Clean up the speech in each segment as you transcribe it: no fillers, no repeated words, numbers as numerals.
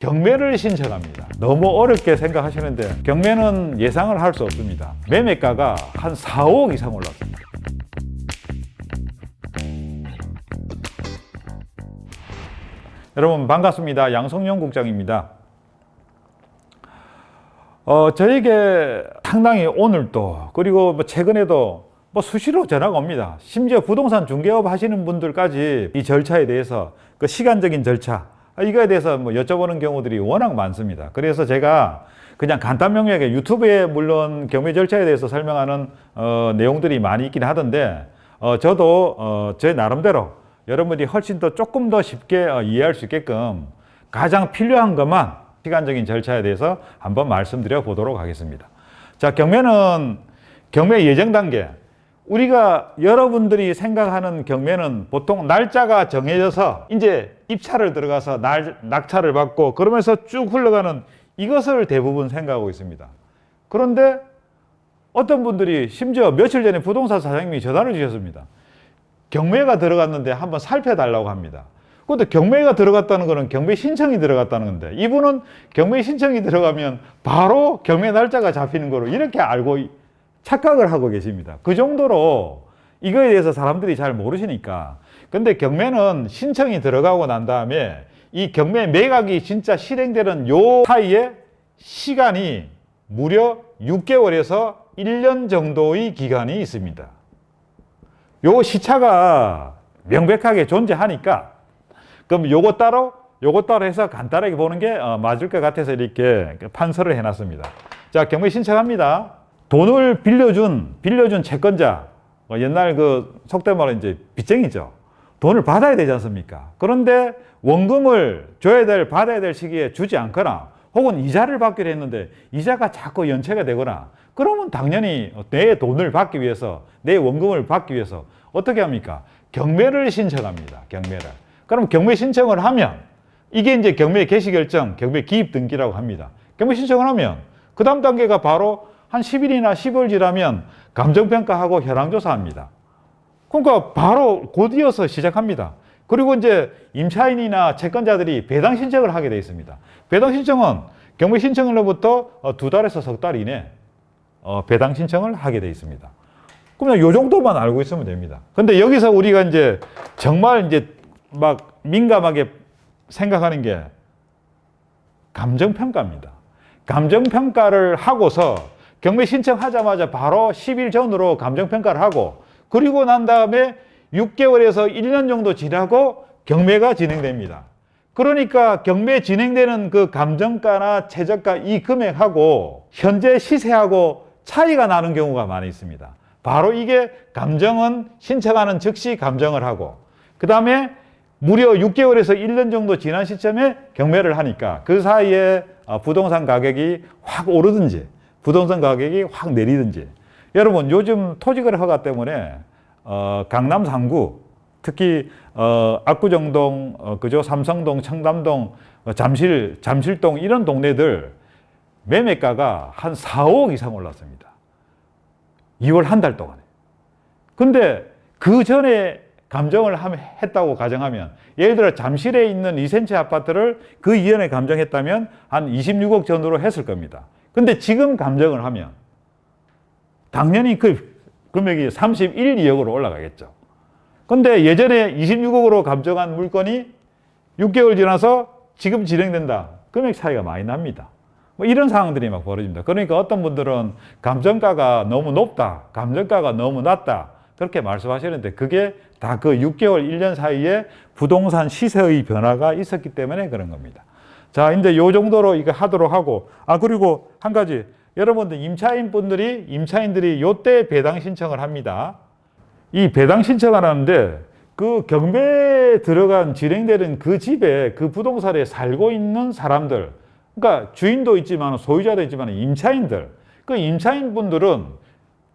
경매를 신청합니다. 너무 어렵게 생각하시는데 경매는 예상을 할 수 없습니다. 매매가가 한 4, 5억 이상 올랐습니다. 여러분 반갑습니다. 양성용 국장입니다. 저에게 상당히 오늘도 그리고 최근에도 수시로 전화가 옵니다. 심지어 부동산 중개업 하시는 분들까지 이 절차에 대해서 그 시간적인 절차 이거에 대해서 여쭤보는 경우들이 워낙 많습니다. 그래서 제가 그냥 간단 명료하게 유튜브에 물론 경매 절차에 대해서 설명하는 내용들이 많이 있긴 하던데 저도 제 나름대로 여러분들이 훨씬 더 조금 더 쉽게 이해할 수 있게끔 가장 필요한 것만 시간적인 절차에 대해서 한번 말씀드려 보도록 하겠습니다. 자, 경매는 경매 예정 단계. 우리가 여러분들이 생각하는 경매는 보통 날짜가 정해져서 이제 입찰을 들어가서 낙찰을 받고 그러면서 쭉 흘러가는 이것을 대부분 생각하고 있습니다. 그런데 어떤 분들이 심지어 며칠 전에 부동산 사장님이 전화를 주셨습니다. 경매가 들어갔는데 한번 살펴달라고 합니다. 근데 경매가 들어갔다는 것은 경매 신청이 들어갔다는 건데 이분은 경매 신청이 들어가면 바로 경매 날짜가 잡히는 거로 이렇게 알고 착각을 하고 계십니다. 그 정도로 이거에 대해서 사람들이 잘 모르시니까. 근데 경매는 신청이 들어가고 난 다음에 이 경매 매각이 진짜 실행되는 요 사이에 시간이 무려 6개월에서 1년 정도의 기간이 있습니다. 요 시차가 명백하게 존재하니까 그럼 요거 따로 해서 간단하게 보는 게 맞을 것 같아서 이렇게 판서를 해놨습니다. 자, 경매 신청합니다. 돈을 빌려준 채권자, 옛날 그 속된 말로 이제 빚쟁이죠. 돈을 받아야 되지 않습니까? 그런데 원금을 받아야 될 시기에 주지 않거나 혹은 이자를 받기로 했는데 이자가 자꾸 연체가 되거나 그러면 당연히 내 돈을 받기 위해서 내 원금을 받기 위해서 어떻게 합니까? 경매를 신청합니다. 경매를. 그럼 경매 신청을 하면 이게 이제 경매 개시 결정, 경매 기입 등기라고 합니다. 경매 신청을 하면 그 다음 단계가 바로 한 10일이나 10월 지나면 감정평가하고 현황조사합니다. 그러니까 바로 곧 이어서 시작합니다. 그리고 이제 임차인이나 채권자들이 배당 신청을 하게 되어 있습니다. 배당 신청은 경매 신청으로부터 2달에서 석 달 이내 배당 신청을 하게 되어 있습니다. 그러면 요 정도만 알고 있으면 됩니다. 근데 여기서 우리가 이제 정말 이제 막 민감하게 생각하는 게 감정평가입니다. 감정평가를 하고서 경매 신청하자마자 바로 10일 전으로 감정평가를 하고 그리고 난 다음에 6개월에서 1년 정도 지나고 경매가 진행됩니다. 그러니까 경매 진행되는 그 감정가나 최저가 이 금액하고 현재 시세하고 차이가 나는 경우가 많이 있습니다. 바로 이게 감정은 신청하는 즉시 감정을 하고 그 다음에 무려 6개월에서 1년 정도 지난 시점에 경매를 하니까 그 사이에 부동산 가격이 확 오르든지 부동산 가격이 확 내리든지. 여러분 요즘 토지거래 허가 때문에 강남 상구 특히 압구정동, 그죠? 삼성동, 청담동, 잠실동 이런 동네들 매매가가 한 4, 5억 이상 올랐습니다. 2월 한 달 동안에. 근데 그 전에 감정을 했다고 가정하면 예를 들어 잠실에 있는 2cm 아파트를 그 이전에 감정했다면 한 26억 전후로 했을 겁니다. 근데 지금 감정을 하면 당연히 그 금액이 31, 2억으로 올라가겠죠. 근데 예전에 26억으로 감정한 물건이 6개월 지나서 지금 진행된다. 금액 차이가 많이 납니다. 이런 상황들이 막 벌어집니다. 그러니까 어떤 분들은 감정가가 너무 높다. 감정가가 너무 낮다. 그렇게 말씀하시는데 그게 다 그 6개월, 1년 사이에 부동산 시세의 변화가 있었기 때문에 그런 겁니다. 자, 이제 요 정도로 이거 하도록 하고, 그리고 한 가지, 여러분들 임차인들이 요때 배당 신청을 합니다. 이 배당 신청을 하는데 그 경매에 들어간 진행되는 그 집에 그 부동산에 살고 있는 사람들, 그러니까 주인도 있지만 소유자도 있지만 임차인들, 그 임차인분들은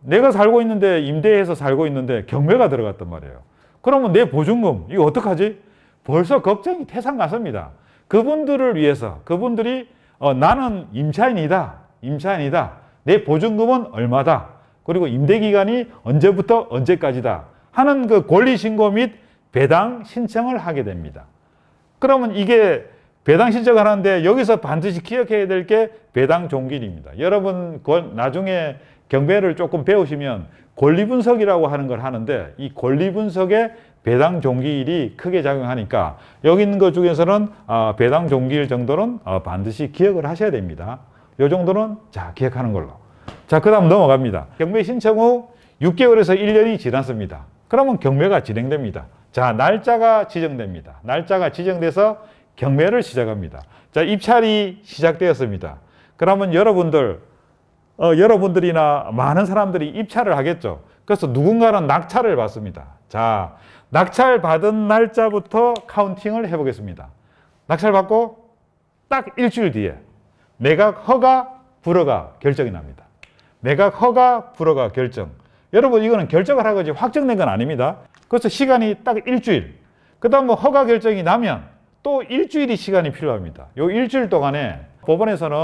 내가 살고 있는데 임대해서 살고 있는데 경매가 들어갔단 말이에요. 그러면 내 보증금 이거 어떡하지? 벌써 걱정이 태산 같습니다. 그분들을 위해서 그분들이 나는 임차인이다. 내 보증금은 얼마다. 그리고 임대기간이 언제부터 언제까지다 하는 그 권리신고 및 배당 신청을 하게 됩니다. 그러면 이게 배당 신청을 하는데 여기서 반드시 기억해야 될 게 배당 종기일입니다. 여러분 나중에 경배를 조금 배우시면 권리분석이라고 하는 걸 하는데 이 권리분석에 배당 종기일이 크게 작용하니까 여기 있는 것 중에서는 배당 종기일 정도는 반드시 기억을 하셔야 됩니다. 이 정도는 자 기억하는 걸로. 자, 그 다음 넘어갑니다. 경매 신청 후 6개월에서 1년이 지났습니다. 그러면 경매가 진행됩니다. 자, 날짜가 지정됩니다. 날짜가 지정돼서 경매를 시작합니다. 자, 입찰이 시작되었습니다. 그러면 여러분들이나 많은 사람들이 입찰을 하겠죠. 그래서 누군가는 낙찰을 받습니다. 자, 낙찰 받은 날짜부터 카운팅을 해보겠습니다. 낙찰 받고 딱 일주일 뒤에 매각 허가, 불허가 결정이 납니다. 매각 허가, 불허가 결정. 여러분 이거는 결정을 하고 확정된 건 아닙니다. 그래서 시간이 딱 일주일. 그 다음 허가 결정이 나면 또 일주일이 시간이 필요합니다. 요 일주일 동안에 법원에서는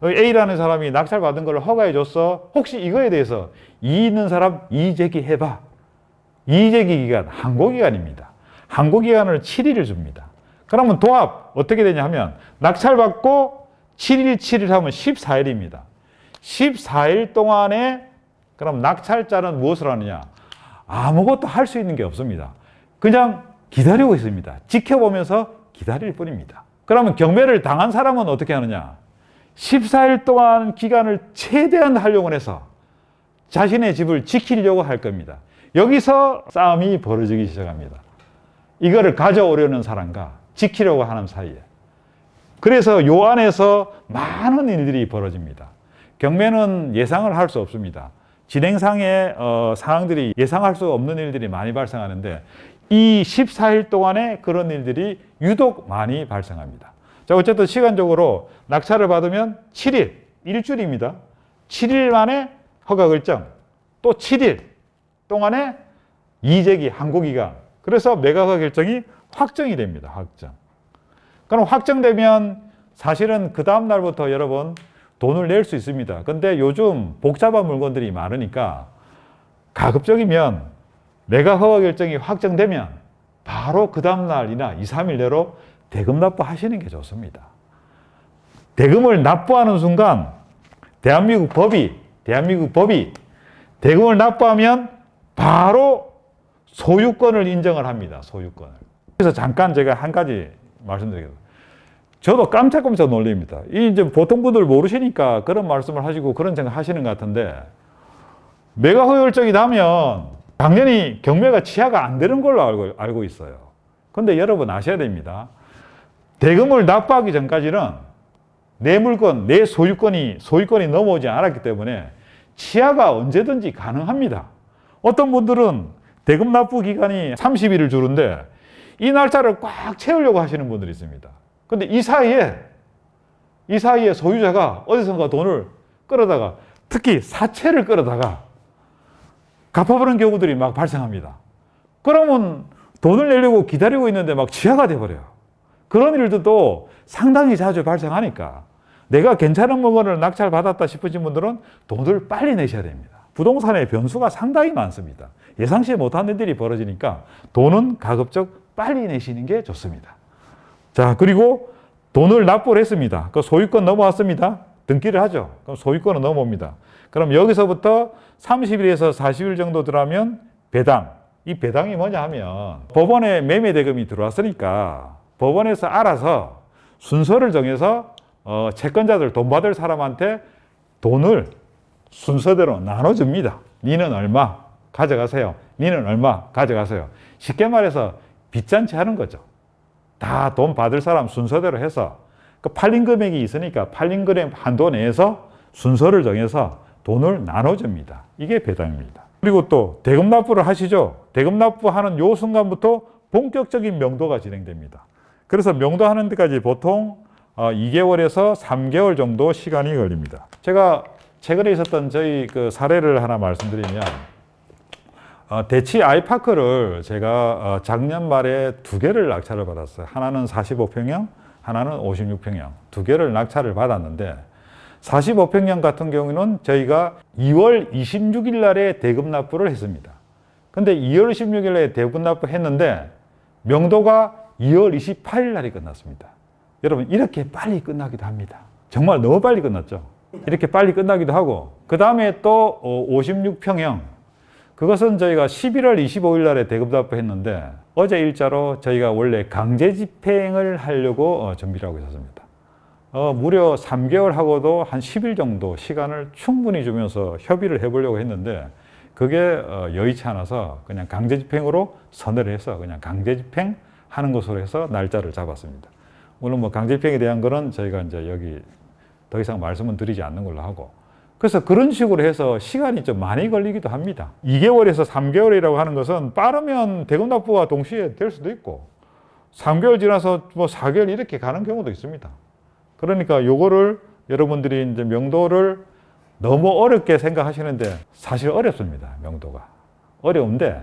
A라는 사람이 낙찰 받은 걸 허가해 줬어. 혹시 이거에 대해서 이의 있는 사람 이의 제기해봐. 이의 제기 기간 항고 기간입니다. 항고 기간을 7일을 줍니다. 그러면 도합 어떻게 되냐 하면 낙찰 받고 7일 7일 하면 14일입니다. 14일 동안에 그럼 낙찰자는 무엇을 하느냐? 아무것도 할 수 있는 게 없습니다. 그냥 기다리고 있습니다. 지켜보면서 기다릴 뿐입니다. 그러면 경매를 당한 사람은 어떻게 하느냐? 14일 동안 기간을 최대한 활용을 해서 자신의 집을 지키려고 할 겁니다. 여기서 싸움이 벌어지기 시작합니다. 이거를 가져오려는 사람과 지키려고 하는 사이에. 그래서 요 안에서 많은 일들이 벌어집니다. 경매는 예상을 할 수 없습니다. 진행상의 상황들이 예상할 수 없는 일들이 많이 발생하는데 이 14일 동안에 그런 일들이 유독 많이 발생합니다. 자, 어쨌든 시간적으로 낙찰을 받으면 7일, 일주일입니다. 7일 만에 허가 결정, 또 7일 동안에 이의제기, 항고기간. 그래서 매각허가 결정이 확정이 됩니다. 확정. 그럼 확정되면 사실은 그 다음 날부터 여러분 돈을 낼 수 있습니다. 근데 요즘 복잡한 물건들이 많으니까 가급적이면 매각허가 결정이 확정되면 바로 그 다음 날이나 2, 3일 내로 대금 납부하시는 게 좋습니다. 대금을 납부하는 순간 대한민국 법이 대금을 납부하면 바로 소유권을 인정을 합니다. 소유권을. 그래서 잠깐 제가 한 가지 말씀드리겠습니다. 저도 깜짝깜짝 놀랍니다. 이제 보통 분들 모르시니까 그런 말씀을 하시고 그런 생각 하시는 것 같은데 매각 허가 결정이 나면 당연히 경매가 취하가 안 되는 걸로 알고 있어요. 근데 여러분 아셔야 됩니다. 대금을 납부하기 전까지는 내 물건, 내 소유권이 넘어오지 않았기 때문에 취하가 언제든지 가능합니다. 어떤 분들은 대금 납부 기간이 30일을 주는데 이 날짜를 꽉 채우려고 하시는 분들이 있습니다. 근데 이 사이에 소유자가 어디선가 돈을 끌어다가 특히 사채를 끌어다가 갚아버리는 경우들이 막 발생합니다. 그러면 돈을 내려고 기다리고 있는데 막 취하가 돼버려요. 그런 일들도 상당히 자주 발생하니까 내가 괜찮은 물건을 낙찰 받았다 싶으신 분들은 돈을 빨리 내셔야 됩니다. 부동산의 변수가 상당히 많습니다. 예상치 못한 일들이 벌어지니까 돈은 가급적 빨리 내시는 게 좋습니다. 자, 그리고 돈을 납부를 했습니다. 그 소유권 넘어왔습니다. 등기를 하죠. 그럼 소유권은 넘어옵니다. 그럼 여기서부터 30일에서 40일 정도 들어가면 배당. 이 배당이 뭐냐 하면 법원에 매매 대금이 들어왔으니까 법원에서 알아서 순서를 정해서 채권자들 돈 받을 사람한테 돈을 순서대로 나눠줍니다. 니는 얼마 가져가세요. 니는 얼마 가져가세요. 쉽게 말해서 빚잔치 하는 거죠. 다 돈 받을 사람 순서대로 해서 그 팔린 금액이 있으니까 팔린 금액 한도 내에서 순서를 정해서 돈을 나눠줍니다. 이게 배당입니다. 그리고 또 대금 납부를 하시죠. 대금 납부하는 요 순간부터 본격적인 명도가 진행됩니다. 그래서 명도하는 데까지 보통 2개월에서 3개월 정도 시간이 걸립니다. 제가 최근에 있었던 저희 그 사례를 하나 말씀드리면 대치 아이파크를 제가 작년 말에 2개를 낙찰을 받았어요. 하나는 45평형, 하나는 56평형. 2개를 낙찰을 받았는데 45평형 같은 경우는 저희가 2월 26일 날에 대금 납부를 했습니다. 근데 2월 26일 날에 대금 납부했는데 명도가 2월 28일 날이 끝났습니다. 여러분 이렇게 빨리 끝나기도 합니다. 정말 너무 빨리 끝났죠. 이렇게 빨리 끝나기도 하고 그 다음에 또 56평형 그것은 저희가 11월 25일 날에 대금 납부했는데 어제 일자로 저희가 원래 강제 집행을 하려고 준비를 하고 있었습니다. 무려 3개월 하고도 한 10일 정도 시간을 충분히 주면서 협의를 해보려고 했는데 그게 여의치 않아서 그냥 강제 집행으로 선회를 해서 그냥 강제 집행하는 것으로 해서 날짜를 잡았습니다. 물론 뭐 강제 집행에 대한 거는 저희가 이제 여기 더 이상 말씀은 드리지 않는 걸로 하고 그래서 그런 식으로 해서 시간이 좀 많이 걸리기도 합니다. 2개월에서 3개월이라고 하는 것은 빠르면 대금 납부와 동시에 될 수도 있고 3개월 지나서 뭐 4개월 이렇게 가는 경우도 있습니다. 그러니까 요거를 여러분들이 이제 명도를 너무 어렵게 생각하시는데 사실 어렵습니다. 명도가. 어려운데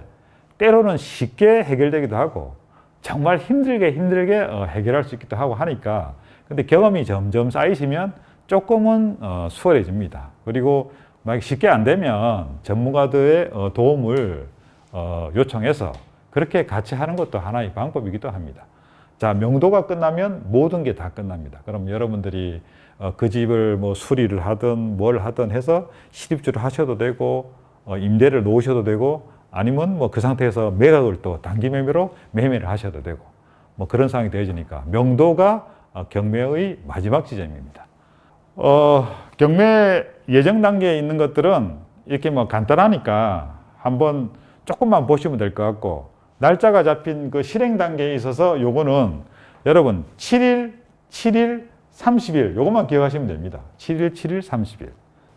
때로는 쉽게 해결되기도 하고 정말 힘들게 해결할 수 있기도 하고 하니까 근데 경험이 점점 쌓이시면 조금은 수월해집니다. 그리고 만약 쉽게 안 되면 전문가들의 도움을 요청해서 그렇게 같이 하는 것도 하나의 방법이기도 합니다. 자, 명도가 끝나면 모든 게 다 끝납니다. 그럼 여러분들이 그 집을 뭐 수리를 하든 뭘 하든 해서 실입주를 하셔도 되고 임대를 놓으셔도 되고 아니면 뭐 그 상태에서 매각을 또 단기 매매로 매매를 하셔도 되고 뭐 그런 상황이 되어지니까 명도가 경매의 마지막 지점입니다. 경매 예정 단계에 있는 것들은 이렇게 뭐 간단하니까 한번 조금만 보시면 될 것 같고 날짜가 잡힌 그 실행 단계에 있어서 요거는 여러분 7일, 7일, 30일 요것만 기억하시면 됩니다. 7일, 7일, 30일.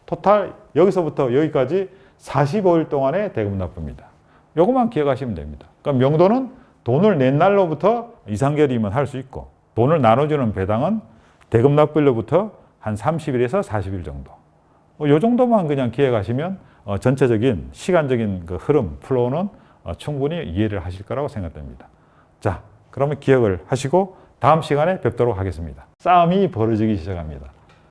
토탈 여기서부터 여기까지 45일 동안의 대금 납부입니다. 요것만 기억하시면 됩니다. 그러니까 명도는 돈을 낸 날로부터 2, 3개월이면 할 수 있고 돈을 나눠주는 배당은 대금 납부일로부터 한 30일에서 40일 정도. 요 정도만 그냥 기억하시면 전체적인 시간적인 그 흐름, 플로우는 충분히 이해를 하실 거라고 생각됩니다. 자, 그러면 기억을 하시고 다음 시간에 뵙도록 하겠습니다. 싸움이 벌어지기 시작합니다.